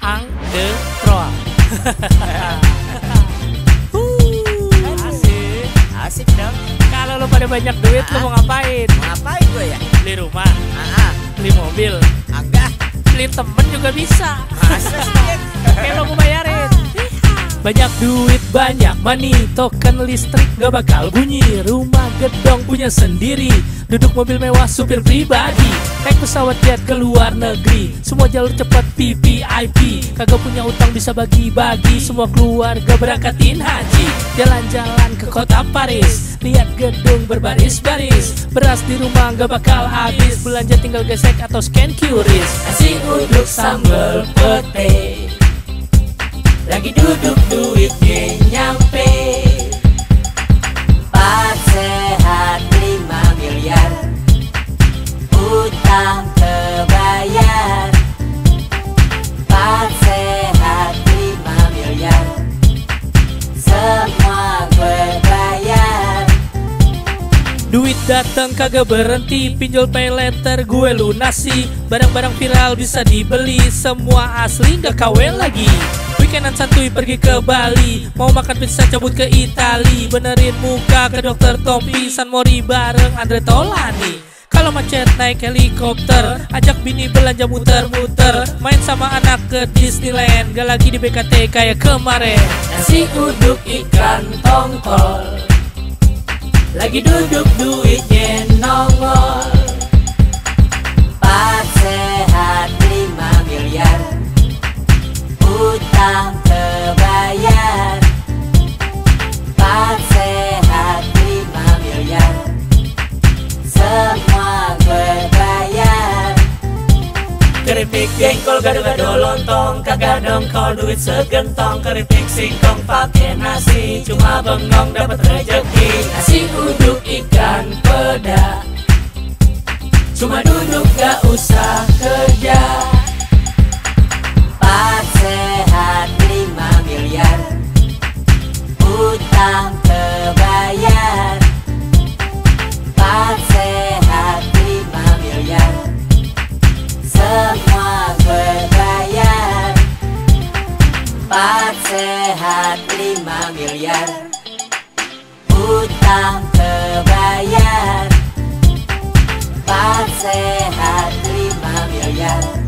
Ang de Troa. Asik. Asik dong. Kalau lo pada banyak duit lo mau ngapain? Mau ngapain gue ya? Beli rumah, beli mobil, Agak. beli temen juga bisa. Masa sih? Oke lo mau bayarin. Banyak duit, banyak money, token listrik gak bakal bunyi. Rumah gedong punya sendiri, duduk mobil mewah supir pribadi, naik pesawat jet ke luar negeri, semua jalur cepat VVIP. Kagak punya utang bisa bagi-bagi, semua keluarga berangkatin haji. Jalan-jalan ke kota Paris, lihat gedung berbaris-baris. Beras di rumah gak bakal habis, belanja tinggal gesek atau scan QRIS. Nasi uduk sambal pete, lagi duduk duitnya nyampe. Pas sehat 5 miliar, utang kebayar. Pas sehat 5 miliar, semua gue bayar. Duit dateng kagak berhenti, pinjol pay letter gue lunasi. Barang-barang viral bisa dibeli, semua asli gak KW lagi. Weekendan santuy pergi ke Bali, mau makan pizza cabut ke Itali, benerin muka ke dokter Tompi, San Mori bareng Andre Tolani. Kalau macet naik helikopter, ajak bini belanja muter-muter, main sama anak ke Disneyland, gak lagi di BKT kayak kemarin. Nasi uduk ikan tongkol, lagi duduk duitnya nongol. Pas sehat 5 miliar, utang kebayar. Pas sehat 5 miliar, semua gue bayar. Keripik jengkol gado-gado lontong, kagak dongkol duit segentong. Keripik singkong pakai nasi, cuma bengong dapat rejeki. Nasi uduk ikan peda, cuma duduk gak usah kerja. Pas sehat 5 miliar, utang kebayar. Pas sehat 5 miliar, semua gue bayar. Pas sehat 5 miliar, utang kebayar. Pas sehat 5 miliar,